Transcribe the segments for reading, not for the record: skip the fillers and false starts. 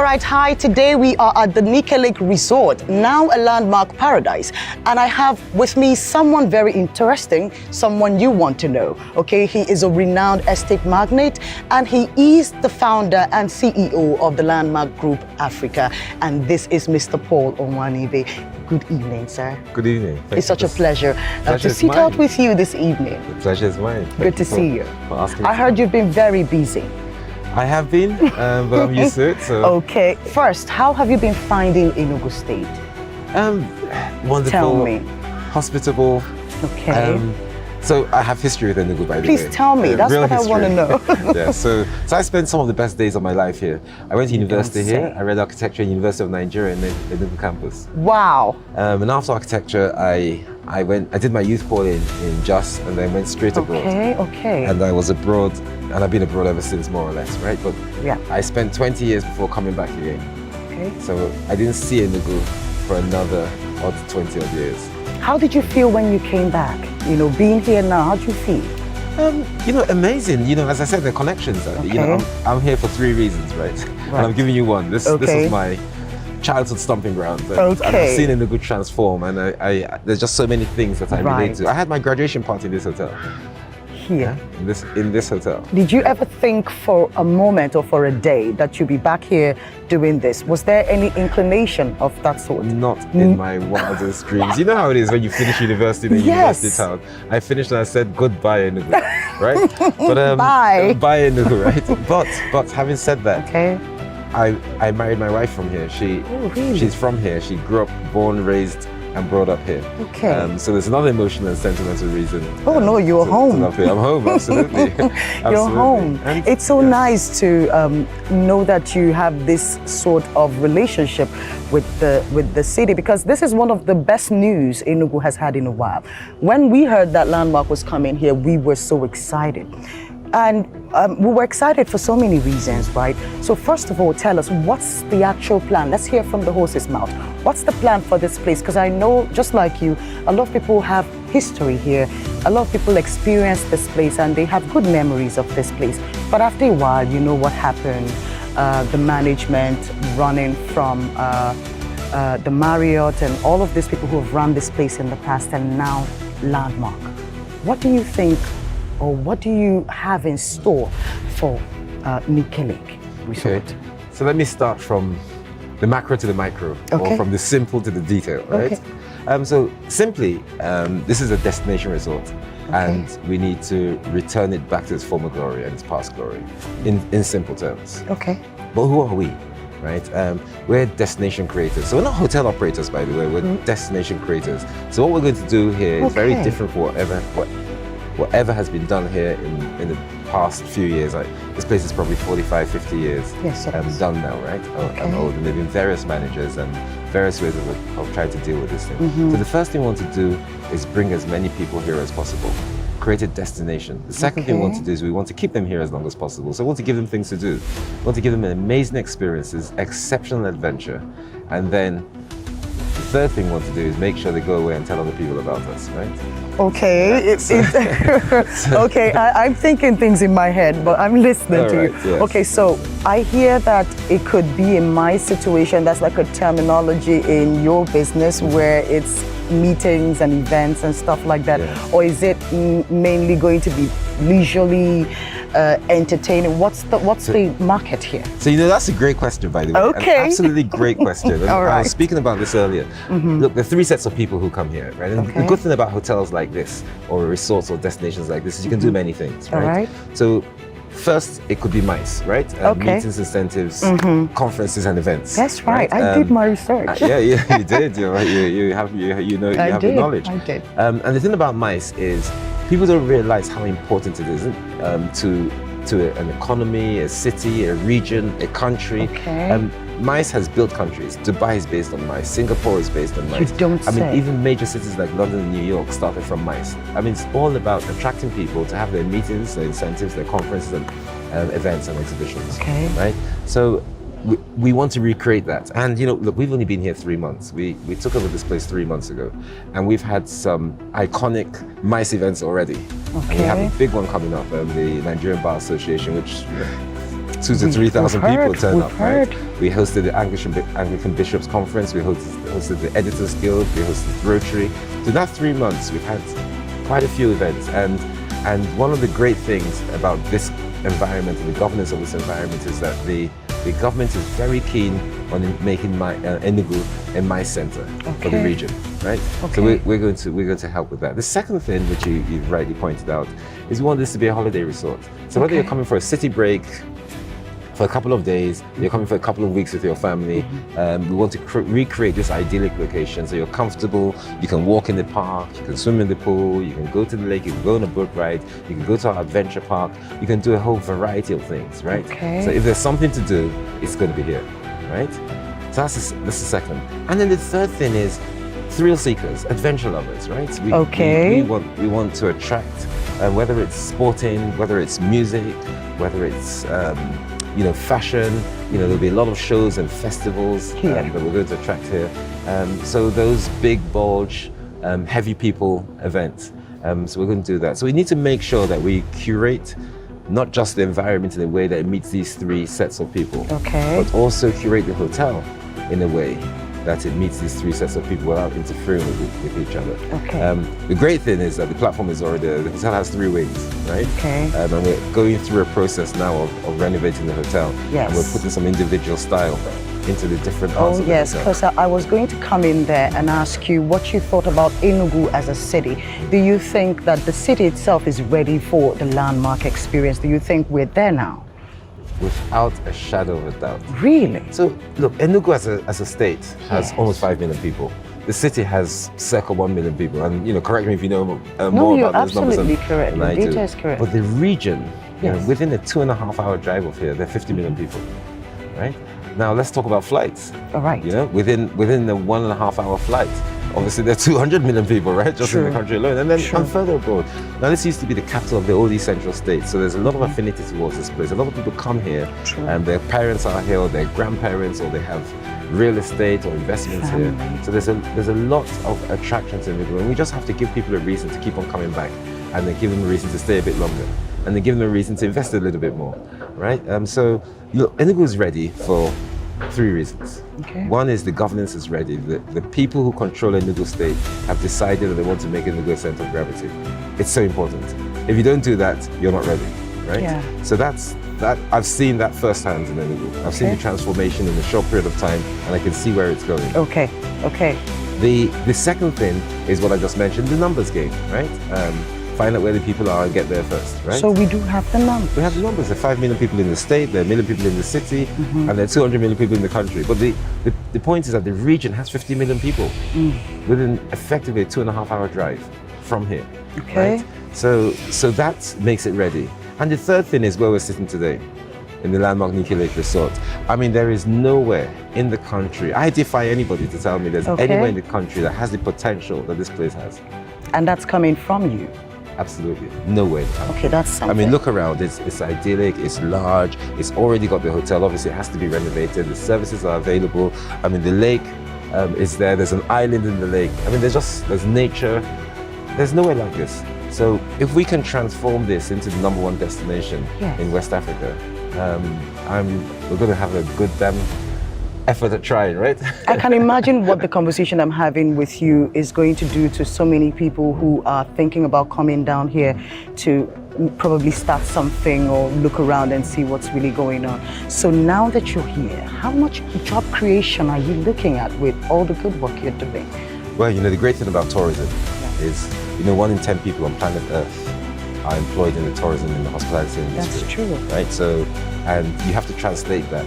All right, hi. Today we are at the Nike Lake Resort, now a landmark paradise. And I have with me someone very interesting, someone you want to know. Okay, he is a renowned estate magnate and he is the founder and CEO of the Landmark Group Africa. And this is Mr. Paul ONWUANIBE. Good evening, sir. Good evening. It's such a pleasure to sit out with you this evening. The pleasure is mine. Good to see you. For asking I heard you've been very busy. I have been, but I'm used to it. So. Okay. First, how have you been finding Enugu State? Wonderful. Tell me. Hospitable. Okay. So I have history with Enugu, by the way. Please tell me. That's what I want to know. Yeah. So I spent some of the best days of my life here. I went to university here. I read architecture at University of Nigeria in the Enugu campus. Wow. And after architecture, I did my youth call in Jos, and then went straight abroad. Okay. And I was abroad, and I've been abroad ever since, more or less, right? But yeah, I spent 20 years before coming back again. Okay. So I didn't see Enugu for another 20 odd years. How did you feel when you came back? You know, being here now, how did you feel? Amazing. As I said, the connections. Okay. I'm here for 3 reasons, right? And I'm giving you one. This was my childhood stomping ground. And I've seen Enugu transform, and there's just so many things that I relate to. I had my graduation party in this hotel. Here? In this hotel. Did you ever think for a moment or for a day that you'd be back here doing this? Was there any inclination of that sort? Not in my wildest dreams. You know how it is when you finish university in a university town. I finished and I said goodbye Enugu, right? But bye Enugu, right? But having said that, I married my wife from here. She's from here. She grew up, born, raised, and brought up here. Okay. So there's another emotional and sentimental reason. Oh no, you're home. I'm home, absolutely. You're home. And it's so nice to know that you have this sort of relationship with the city, because this is one of the best news Enugu has had in a while. When we heard that Landmark was coming here, we were so excited. And we were excited for so many reasons, right? So first of all, tell us, what's the actual plan? Let's hear from the horse's mouth. What's the plan for this place? Because I know, just like you, a lot of people have history here. A lot of people experience this place and they have good memories of this place. But after a while, you know what happened. The management running from the Marriott and all of these people who have run this place in the past, and now Landmark. What do you think, or what do you have in store for Nike Lake Resort? Okay. So let me start from the macro to the micro, or from the simple to the detail, right? So simply, this is a destination resort, and we need to return it back to its former glory and its past glory, in simple terms. Okay. But who are we, right? We're destination creators. So we're not hotel operators, by the way, we're destination creators. So what we're going to do here is very different from whatever has been done here in the past few years. This place is probably 45, 50 years done now, right? And old. And there have been various managers and various ways of trying to deal with this thing. So the first thing we want to do is bring as many people here as possible. Create a destination. The second thing we want to do is we want to keep them here as long as possible. So we want to give them things to do. We want to give them amazing experiences, exceptional adventure, and then the third thing we want to do is make sure they go away and tell other people about us, right? Okay, okay. I'm thinking things in my head, but I'm listening to you. Yes. Okay, so I hear that it could be in my situation. That's like a terminology in your business where it's meetings and events and stuff like that, or is it mainly going to be leisurely entertaining? What's the market here? So that's a great question, by the way. An absolutely great question. I was speaking about this earlier. Look, there are 3 sets of people who come here, right? And the good thing about hotels like this, or resorts or destinations like this, is you can do many things, right? So first, it could be MICE, right? Meetings, incentives, conferences, and events. That's right. I did my research. Yeah, you did. You have the knowledge. I did. And the thing about MICE is people don't realize how important it is to an economy, a city, a region, a country. MICE has built countries. Dubai is based on MICE. Singapore is based on MICE. You don't say. I mean, even major cities like London and New York started from MICE. I mean, it's all about attracting people to have their meetings, their incentives, their conferences, and events and exhibitions. Right? So we want to recreate that. And look, we've only been here 3 months. We took over this place 3 months ago, and we've had some iconic MICE events already. And we have a big one coming up, the Nigerian Bar Association, which 2,000 to 3,000 people turn up, right? Heard. We hosted the Anglican Bishops Conference, we hosted the Editors Guild, we hosted Rotary. So in that 3 months, we've had quite a few events. And one of the great things about this environment and the governance of this environment is that the government is very keen on making Enugu a my center for the region, right? Okay. So we're going to help with that. The second thing, which you rightly pointed out, is we want this to be a holiday resort. So whether you're coming for a city break, for a couple of days, you're coming for a couple of weeks with your family, we want to recreate this idyllic location so you're comfortable, you can walk in the park, you can swim in the pool, you can go to the lake, you can go on a boat ride, you can go to our adventure park, you can do a whole variety of things, right? Okay. So if there's something to do, it's going to be here, right? So that's the second. And then the third thing is thrill seekers, adventure lovers, right? We want to attract, whether it's sporting, whether it's music, whether it's fashion, there'll be a lot of shows and festivals that we're going to attract here. So those big bulge, heavy people events. So we're going to do that. So we need to make sure that we curate not just the environment in a way that it meets these three sets of people, but also curate the hotel in a way that it meets these three sets of people without interfering with each other. The great thing is that the platform is already there. The hotel has 3 wings, right? And we're going through a process now of renovating the hotel. And we're putting some individual style into the different parts of the hotel. Because I was going to come in there and ask you what you thought about Enugu as a city. Do you think that the city itself is ready for the landmark experience? Do you think we're there now? Without a shadow of a doubt. Really? So look, Enugu as a state has almost 5 million people. The city has circa 1 million people, and correct me if you know more about those numbers than I do. Data is correct. But the region, within a 2.5-hour drive of here, there are 50 million people, right? Now let's talk about flights. All right. Within the 1.5-hour flight, obviously there are 200 million people, right? Just in the country alone, and then and further abroad. Now this used to be the capital of the old East Central states, so there's a lot of affinity towards this place. A lot of people come here, and their parents are here, or their grandparents, or they have real estate or investments here. So there's a lot of attractions in Enugu, and we just have to give people a reason to keep on coming back, and then give them a reason to stay a bit longer, and then give them a reason to invest a little bit more, right? So look, Enugu is ready for 3 reasons. One is the governance is ready. The people who control Enugu State have decided that they want to make Enugu a center of gravity. It's so important. If you don't do that, you're not ready, right? So that I've seen that firsthand in Enugu. I've seen the transformation in a short period of time, and I can see where it's going. The second thing is what I just mentioned, the numbers game, right? Find out where the people are and get there first, right? So we do have the numbers. We have the numbers. There are 5 million people in the state, there are 1 million people in the city, and there are 200 million people in the country. But the point is that the region has 50 million people within effectively a 2.5-hour drive from here. Right? So that makes it ready. And the third thing is where we're sitting today, in the landmark Nike Lake Resort. I mean, there is nowhere in the country, I defy anybody to tell me there's anywhere in the country that has the potential that this place has. And that's coming from you? Absolutely, nowhere. That's something. I mean, look around, it's idyllic, it's large, it's already got the hotel, obviously it has to be renovated, the services are available. I mean, the lake is there's an island in the lake. I mean, there's nature, there's nowhere like this. So if we can transform this into the #1 destination in West Africa, we're going to have a good damn effort at trying, right? I can imagine what the conversation I'm having with you is going to do to so many people who are thinking about coming down here to probably start something or look around and see what's really going on. So now that you're here, how much job creation are you looking at with all the good work you're doing? Well, the great thing about tourism is, 1 in 10 people on planet Earth are employed in the tourism and the hospitality industry. That's true. Right? So, and you have to translate that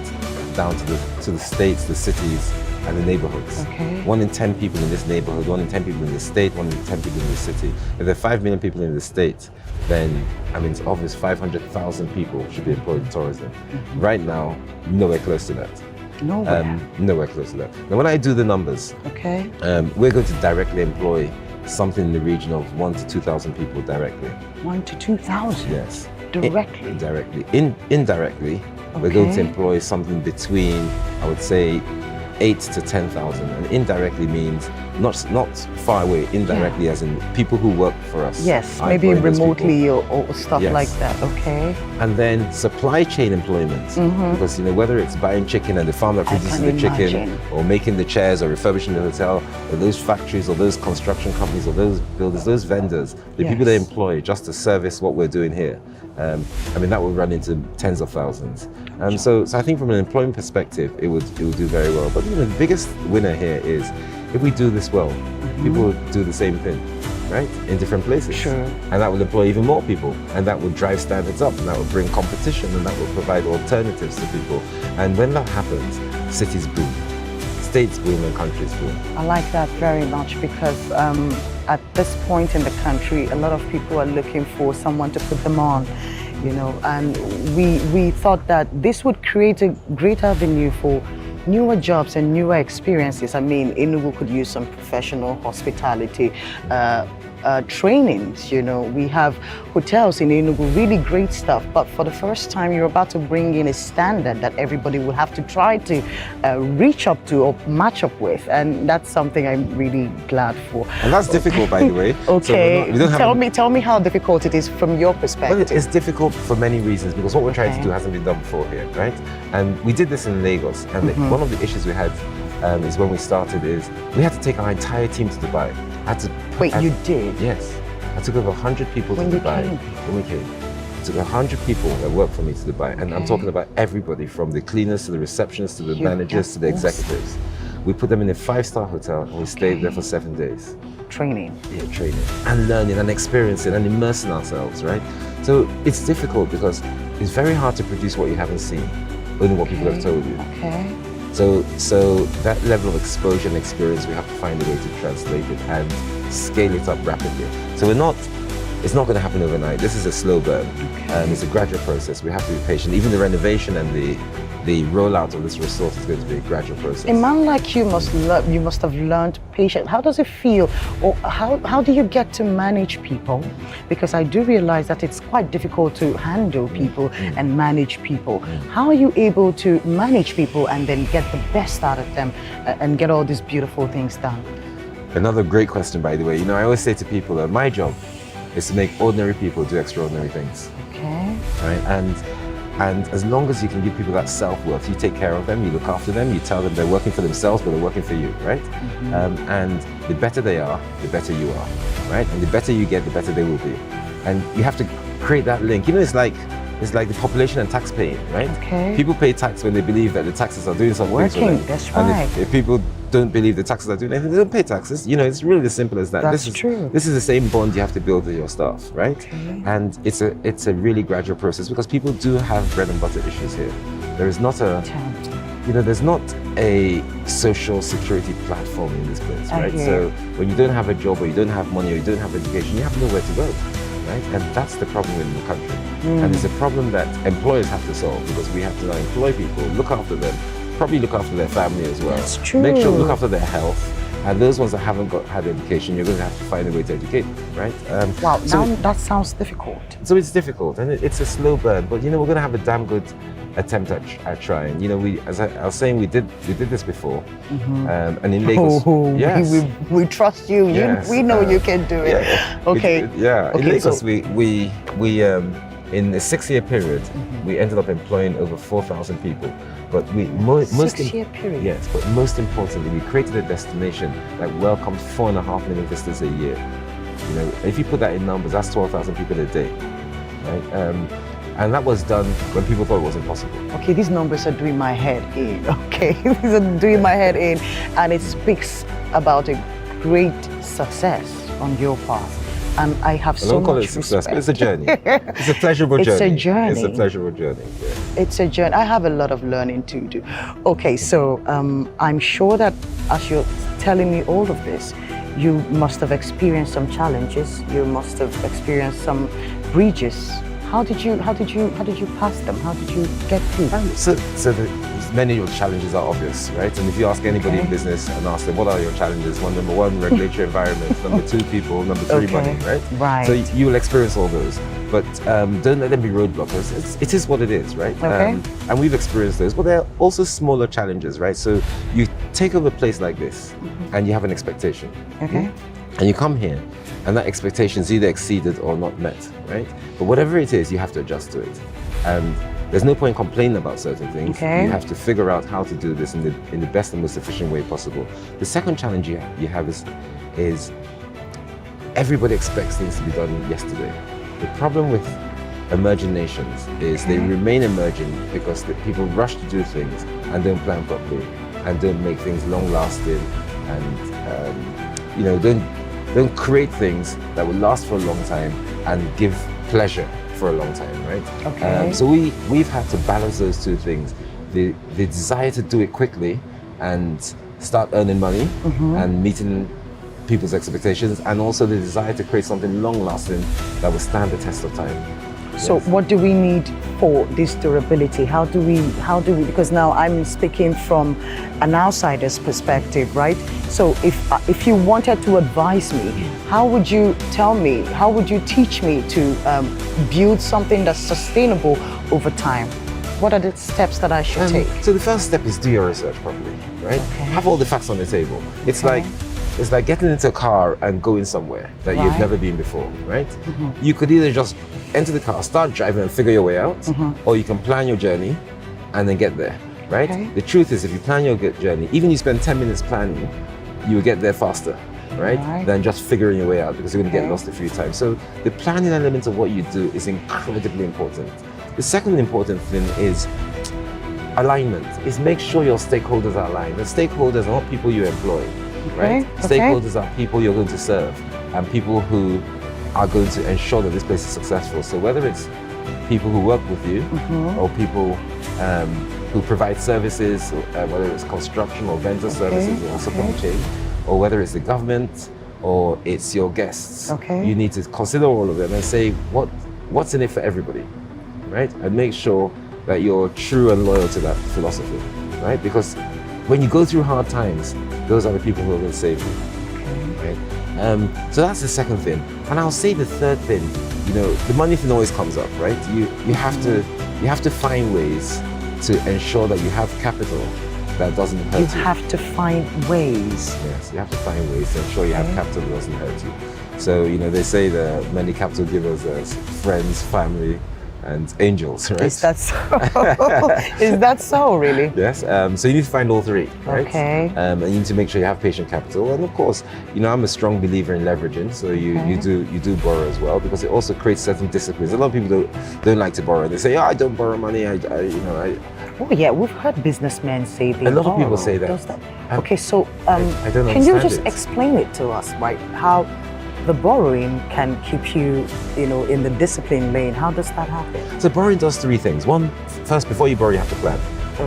down to the states, the cities, and the neighborhoods. 1 in 10 people in this neighborhood, 1 in 10 people in this state, 1 in 10 people in this city. If there are 5 million people in the state, then, it's obvious 500,000 people should be employed in tourism. Right now, nowhere close to that. Nowhere close to that. Now, when I do the numbers, we're going to directly employ something in the region of 1,000 to 2,000 people directly. 1,000 to 2,000? Yes. Directly? Indirectly. We're going to employ something between, I would say, 8 to 10,000, and indirectly means not far away, indirectly as in people who work for us. Yes, maybe remotely or stuff like that, okay. And then supply chain employment, because whether it's buying chicken and the farm that produces the chicken, or making the chairs, or refurbishing the hotel, or those factories, or those construction companies, or those builders, those vendors, the people they employ just to service what we're doing here. I mean, that would run into tens of thousands. So I think from an employment perspective, it would do very well. But the biggest winner here is if we do this well, people will do the same thing, right? In different places. Sure. And that will employ even more people, and that will drive standards up, and that will bring competition, and that will provide alternatives to people. And when that happens, cities boom, states boom, and countries boom. I like that very much, because at this point in the country, a lot of people are looking for someone to put them on, and we thought that this would create a great avenue for newer jobs and newer experiences. I mean, Enugu could use some professional hospitality trainings. We have hotels in Enugu, really great stuff, but for the first time you're about to bring in a standard that everybody will have to try to reach up to or match up with, and that's something I'm really glad for. And that's difficult, by the way. Okay, so tell me how difficult it is from your perspective. Well, it's difficult for many reasons, because what we're trying to do hasn't been done before here, right? And we did this in Lagos, and one of the issues we had is when we started is we had to take our entire team to Dubai. Wait, you did? Yes. I took over 100 people to Dubai. When we came. I took 100 people that worked for me to Dubai. And I'm talking about everybody from the cleaners to the receptionists to the managers to the executives. We put them in a 5-star hotel, and we stayed there for 7 days. Training. Yeah, training. And learning and experiencing and immersing ourselves, right? So it's difficult because it's very hard to produce what you haven't seen, only what people have told you. Okay. So that level of exposure and experience, we have to find a way to translate it and scale it up rapidly. So it's not going to happen overnight. This is a slow burn. It's a gradual process. We have to be patient. Even the renovation and the rollout of this resort is going to be a gradual process. A man like you must have learned patience. How does it feel, or how do you get to manage people? Because I do realize that it's quite difficult to handle people and manage people. How are you able to manage people and then get the best out of them and get all these beautiful things done? Another great question, by the way. I always say to people that my job is to make ordinary people do extraordinary things. Okay. Right? And as long as you can give people that self-worth, you take care of them, you look after them, you tell them they're working for themselves, but they're working for you, right? And the better they are, the better you are, right? And the better you get, the better they will be. And you have to create that link. It's like the population and tax paying, right? Okay. People pay tax when they believe that the taxes are doing something for them. That's right. And if people don't believe the taxes are doing anything, they don't pay taxes. It's really as simple as that. That's true. This is the same bond you have to build with your staff, right? Okay. And it's a really gradual process, because people do have bread and butter issues here. There is not there's not a social security platform in this place, right? So when you don't have a job, or you don't have money, or you don't have education, you have nowhere to go, right? And that's the problem in the country. And it's a problem that employers have to solve, because we have to now employ people, look after them, probably look after their family as well. That's true. Make sure look after their health. And those ones that haven't had education, you're going to have to find a way to educate them, right? Wow, now that sounds difficult. So it's difficult, and it's a slow burn, but we're going to have a damn good attempt at trying. As I was saying, we did this before, and in Lagos, we trust you. Yes, we know you can do it. Okay. In Lagos, we in a 6-year period, we ended up employing over 4,000 people. But most 6-year period. Yes, but most importantly, we created a destination that welcomed 4.5 million visitors a year. If you put that in numbers, that's 12,000 people a day, right? And that was done when people thought it was impossible. Okay, these numbers are doing my head in. Okay, these are doing my head in, and it speaks about a great success on your part. And I have so much respect. Don't call it success, but it's a journey. It's a pleasurable journey. It's a journey. It's a pleasurable journey. Yeah. It's a journey. I have a lot of learning to do. Okay, so I'm sure that as you're telling me all of this, you must have experienced some challenges. You must have experienced some bridges. How did you pass them? How did you get through? So the many of the challenges are obvious, right? And if you ask anybody in business and ask them, what are your challenges? Number one, regulatory environment. Number two, people. Number three, money, right? Right. So you will experience all those. But don't let them be roadblockers. It is what it is, right? Okay. And we've experienced those, but there are also smaller challenges, right? So you take over a place like this and you have an expectation. Okay. And you come here and that expectation is either exceeded or not met, right? But whatever it is, you have to adjust to it. And there's no point complaining about certain things. Okay. You have to figure out how to do this in the best and most efficient way possible. The second challenge you have is everybody expects things to be done yesterday. The problem with emerging nations is they remain emerging because the people rush to do things and don't plan properly and don't make things long-lasting and don't create things that will last for a long time and give pleasure for a long time, right? Okay. So we've had to balance those two things: the desire to do it quickly and start earning money and meeting people's expectations, and also the desire to create something long-lasting that will stand the test of time. So what do we need for this durability? How do we, because now I'm speaking from an outsider's perspective, right? So if you wanted to advise me, how would you tell me, how would you teach me to build something that's sustainable over time? What are the steps that I should take? So the first step is do your research properly, right? Okay. Have all the facts on the table. It's like getting into a car and going somewhere that you've never been before, right? You could either just enter the car, start driving and figure your way out, or you can plan your journey and then get there, right? Okay. The truth is, if you plan your journey, even you spend 10 minutes planning, you will get there faster, right? Than just figuring your way out, because you're going to get lost a few times. So the planning element of what you do is incredibly important. The second important thing is alignment, is make sure your stakeholders are aligned. The stakeholders are not people you employ. Right? Stakeholders are people you're going to serve and people who are going to ensure that this place is successful. So whether it's people who work with you or people who provide services, whether it's construction or vendor services or supply chain, or whether it's the government or it's your guests, you need to consider all of them and say what's in it for everybody, right? And make sure that you're true and loyal to that philosophy, right? Because when you go through hard times, those are the people who are going to save you, right? So that's the second thing. And I'll say the third thing, the money thing always comes up, right? You have to find ways to ensure that you have capital that doesn't hurt you. You have to find ways. Yes, you have to find ways to ensure you have capital that doesn't hurt you. So, they say that many capital givers are friends, family, and angels, right? Is that so? Is that so, really? Yes. So you need to find all three, right? Okay. And you need to make sure you have patient capital, and of course, I'm a strong believer in leveraging. So you do borrow as well, because it also creates certain disciplines. A lot of people don't like to borrow. They say, I don't borrow money. Oh yeah, we've heard businessmen say they borrow. A lot of people say that. Does that? Okay, so I don't can you understand just it. explain it to us, right? How the borrowing can keep you, in the discipline lane. How does that happen? So borrowing does three things. One, first, before you borrow, you have to plan.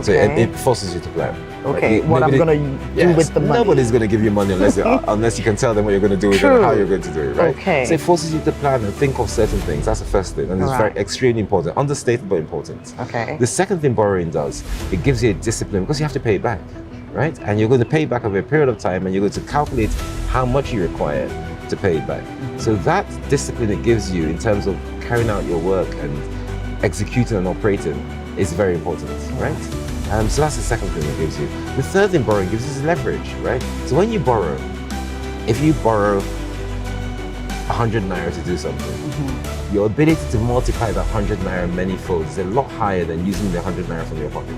So it forces you to plan. Okay, what I'm going to do with the money. Nobody's going to give you money unless you can tell them what you're going to do with it and how you're going to do it, right? Okay. So it forces you to plan and think of certain things. That's the first thing, and it's very extremely important. Understated, but important. Okay. The second thing borrowing does, it gives you a discipline, because you have to pay it back, right? And you're going to pay it back over a period of time, and you're going to calculate how much you require to pay it back. So that discipline it gives you in terms of carrying out your work and executing and operating is very important, right? So that's the second thing it gives you. The third thing borrowing gives is leverage, right? So when you borrow, if you borrow 100 naira to do something, your ability to multiply that 100 naira many folds is a lot higher than using the 100 naira from your pocket,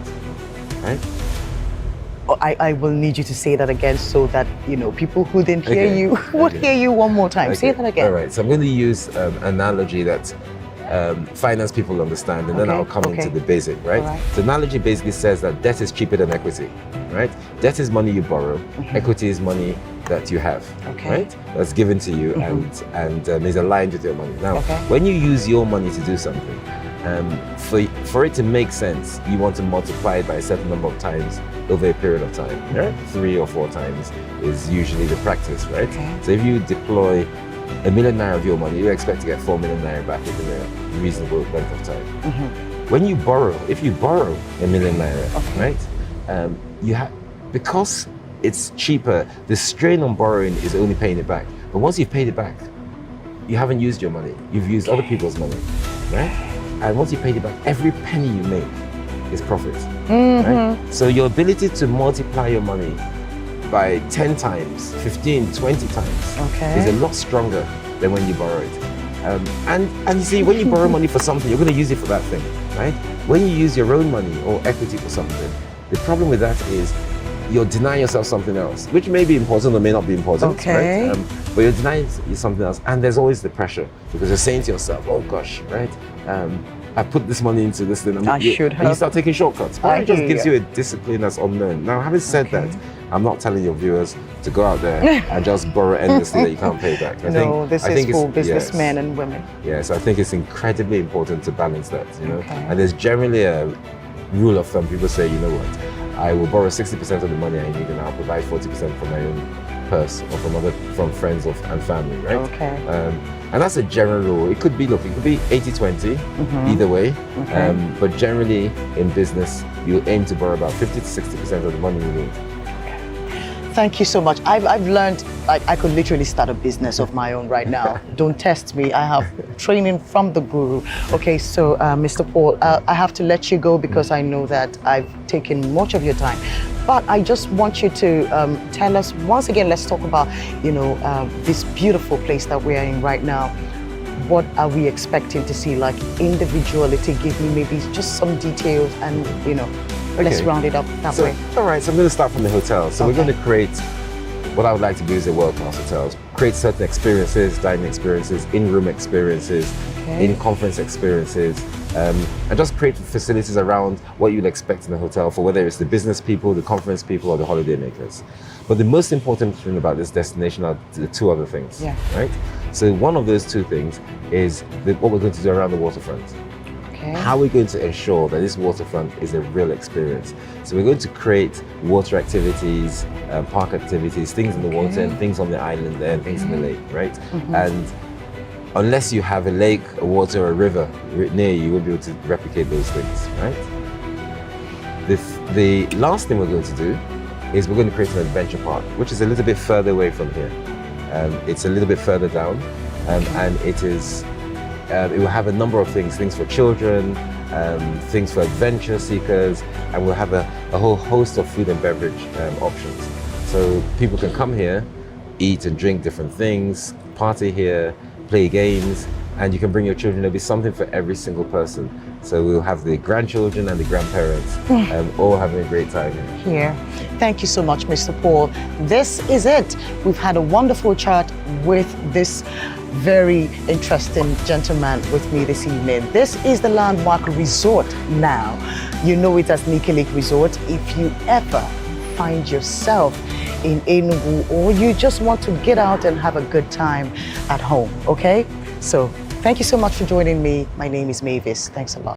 right? I will need you to say that again so that people who didn't hear you would hear you one more time. Say that again. All right. So I'm going to use an analogy that finance people understand, and then I'll come into the basic, right? So analogy basically says that debt is cheaper than equity, right? Debt is money you borrow. Equity is money that you have, right? That's given to you and is aligned with your money. Now, when you use your money to do something, for it to make sense, you want to multiply it by a certain number of times over a period of time. Right? 3 or 4 times is usually the practice, right? So if you deploy ₦1 million of your money, you expect to get 4 million naira back within a reasonable length of time. When you borrow, if you borrow ₦1 million, right, you have, because it's cheaper, the strain on borrowing is only paying it back. But once you've paid it back, you haven't used your money. You've used other people's money, right? And once you paid it back, every penny you make is profit, right? So your ability to multiply your money by 10 times, 15, 20 times is a lot stronger than when you borrow it. And you see, when you borrow money for something, you're going to use it for that thing, right? When you use your own money or equity for something, the problem with that is you're denying yourself something else, which may be important or may not be important, right? But you're denying something else, and there's always the pressure because you're saying to yourself, "Oh gosh, right? I put this money into this thing. I should have." And you start taking shortcuts. But it just gives you a discipline that's unknown. Now, having said that, I'm not telling your viewers to go out there and just borrow endlessly that you can't pay back. This is for businessmen and women. Yes, I think it's incredibly important to balance that, you know. And there's generally a rule of thumb. People say, you know what, I will borrow 60% of the money I need and I'll provide 40% from my own purse or from friends and family, right? And that's a general rule. It could be 80-20 either way. But generally in business, you aim to borrow about 50 to 60% of the money you need. Thank you so much. I've learned I could literally start a business of my own right now. Don't test me. I have training from the guru. Okay, so Mr. Paul, I have to let you go because I know that I've taken much of your time. But I just want you to tell us once again. Let's talk about this beautiful place that we are in right now. What are we expecting to see? Like individuality. Give me maybe just some details and let's round it up that way. All right, so I'm going to start from the hotel. So we're going to create what I would like to do is a world-class hotel. Create certain experiences, dining experiences, in-room experiences, in-conference experiences, and just create facilities around what you'd expect in a hotel for whether it's the business people, the conference people, or the holiday makers. But the most important thing about this destination are the two other things, right? So one of those two things is what we're going to do around the waterfront. How are we going to ensure that this waterfront is a real experience? So we're going to create water activities, park activities, things in the water and things on the island there and things in the lake, right? And unless you have a lake, a water, or a river near you, you won't be able to replicate those things, right? The last thing we're going to do is we're going to create an adventure park, which is a little bit further away from here. It's a little bit further down, and it will have a number of things for children, things for adventure seekers, and we'll have a whole host of food and beverage options. So people can come here, eat and drink different things, party here, play games, and you can bring your children. There'll be something for every single person. So we'll have the grandchildren and the grandparents all having a great time here. Thank you so much, Mr. Paul. This is it. We've had a wonderful chat with this very interesting gentleman with me this evening. This is the landmark resort now. You know it as Nike Lake Resort. If you ever find yourself in Enugu or you just want to get out and have a good time at home, okay? So thank you so much for joining me. My name is Mavis. Thanks a lot.